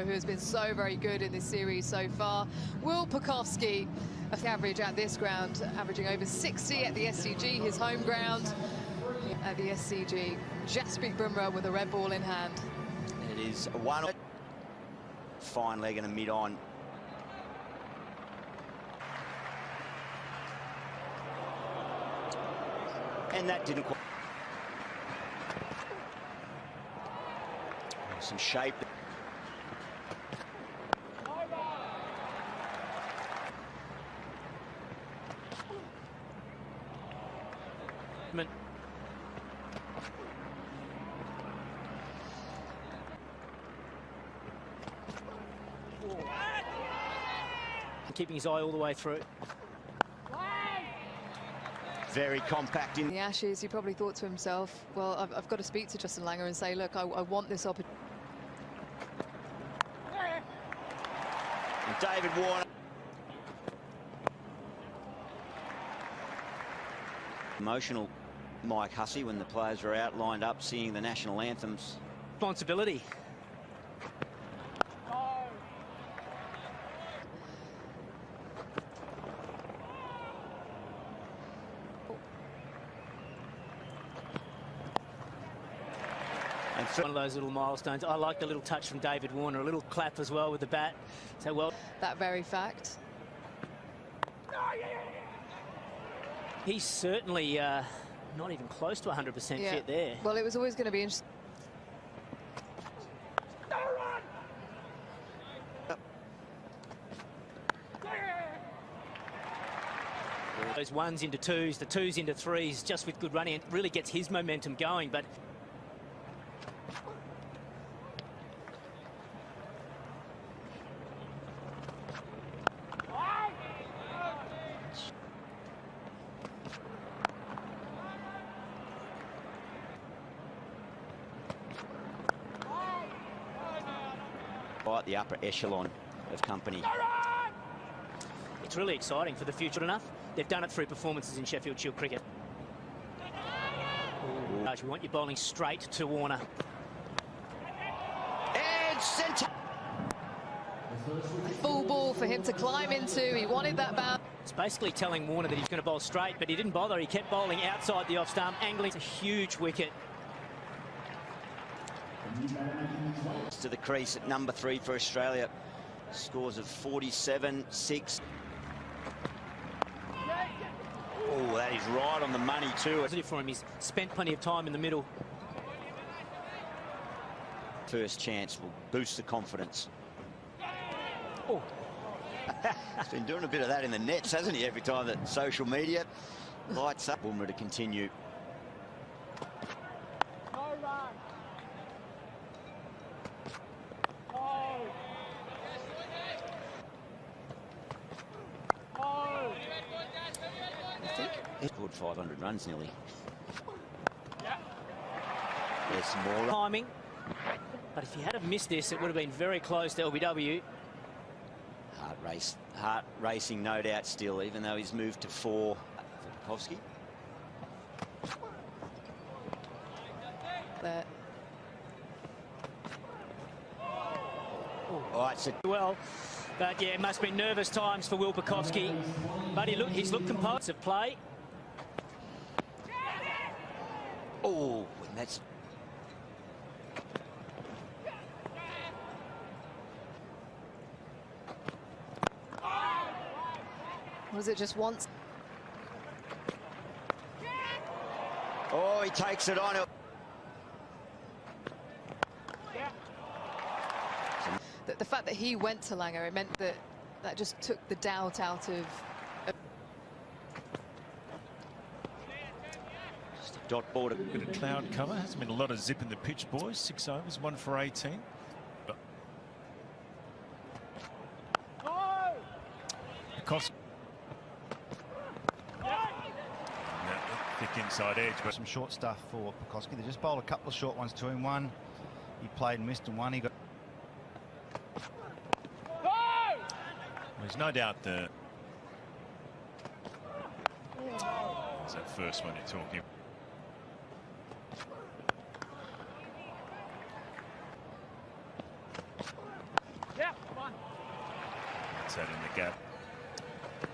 who has been so very good in this series so far. Will PUCOVSKI, average at this ground, averaging over 60 at the SCG, his home ground. At the SCG, Jasprit Bumrah with a red ball in hand. It is a one fine leg and a mid-on. And that didn't quite. Some shape. Keeping his eye all the way through. Very compact in the Ashes. He probably thought to himself, well, I've got to speak to Justin Langer and say, look, I want this opportunity. And David Warner. Emotional Mike Hussey when the players were out lined up singing the national anthems. Responsibility. One of those little milestones. I like the little touch from David Warner, a little clap as well with the bat. So well, that very fact. He's certainly not even close to 100% fit there. Well, it was always going to be interesting. Those ones into twos, the twos into threes, just with good running, it really gets his momentum going. But right, the upper echelon of company. It's really exciting for the future enough. They've done it through performances in Sheffield Shield cricket. Ooh. We want you bowling straight to Warner. And centre. Full ball for him to climb into. He wanted that bounce. It's basically telling Warner that he's going to bowl straight, but he didn't bother. He kept bowling outside the off stump, angling. It's a huge wicket. To the crease at number 3 for Australia. Scores of 47-6. Oh, that is right on the money too. Positive for him. He's spent plenty of time in the middle. First chance will boost the confidence. Oh. He's been doing a bit of that in the nets, hasn't he? Every time that social media lights up. Bumrah to continue. He scored 500 runs nearly. There's some more timing. But if he had have missed this, it would have been very close to LBW. Heart racing, no doubt, still, even though he's moved to 4 for PUCOVSKI. All right, so well, but yeah, it must be nervous times for Will PUCOVSKI. But he's looked composed of play. Oh, and that's. Was it just once? Oh, he takes it on. The fact that he went to Langer, it meant that just took the doubt out of. Just a dot ball. Bit of cloud cover. Hasn't been a lot of zip in the pitch, boys. 6 overs, 1 for 18. Cost. Thick inside edge, but some short stuff for PUCOVSKI. They just bowled a couple of short ones to him. One he played and missed, and one he got. There's no doubt that that first one you're talking. that in the gap.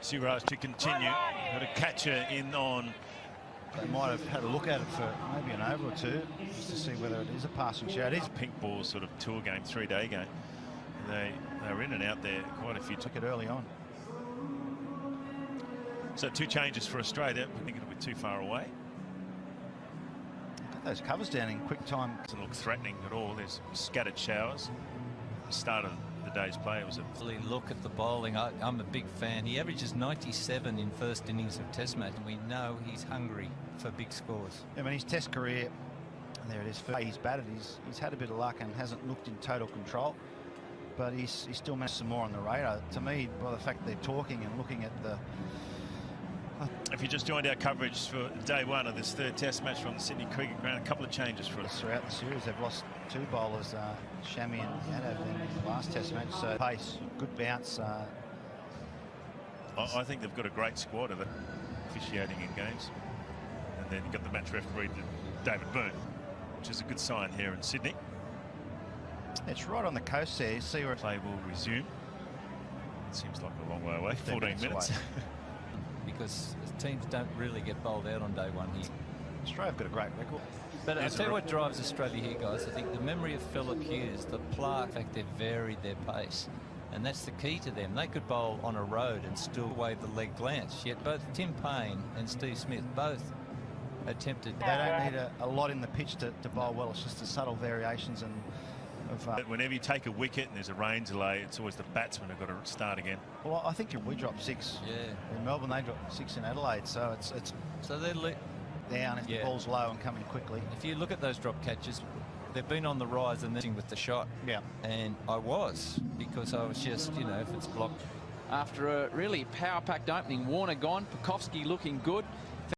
Siraj to continue. Got a catcher in on. They might have had a look at it for maybe an over or two, just to see whether it is a passing shot. It is. Pink ball sort of tour game, 3-day game. They were in and out there quite a few. Took it early on. So 2 changes for Australia. I think it'll be too far away. Got those covers down in quick time. Doesn't look threatening at all. There's scattered showers. The start of the day's play, it was a... Look at the bowling. I'm a big fan. He averages 97 in first innings of Test match, and we know he's hungry for big scores. I mean, his Test career, there it is. For he's batted. He's had a bit of luck and hasn't looked in total control, but he's still managed some more on the radar. To me, by the fact that they're talking and looking at the... If you just joined our coverage for day 1 of this 3rd Test match from the Sydney Cricket Ground, a couple of changes for us. Throughout the series, they've lost 2 bowlers, Shami and Yadav, in the last Test match. So pace, good bounce. I think they've got a great squad of officiating in games. And then you've got the match referee, David Byrne, which is a good sign here in Sydney. It's right on the coast there. You see where Play will resume. It seems like a long way away, 14 minutes. away. Because teams don't really get bowled out on day 1 here. Australia have got a great record. But I'll tell you what drives Australia here, guys. I think the memory of Phillip Hughes, the plaque, in fact, they've varied their pace. And that's the key to them. They could bowl on a road and still wave the leg glance. Yet both Tim Payne and Steve Smith both attempted. They don't need a lot in the pitch to bowl well. It's just the subtle variations and whenever you take a wicket and there's a rain delay, it's always the batsmen who've got to start again. Well, I think we dropped 6 in Melbourne. They dropped 6 in Adelaide, so it's so they're down if the ball's low and coming quickly. If you look at those drop catches, they've been on the rise and then with the shot. Yeah. And I was, because I was just, you know, if it's blocked. After a really power-packed opening, Warner gone, PUCOVSKI looking good.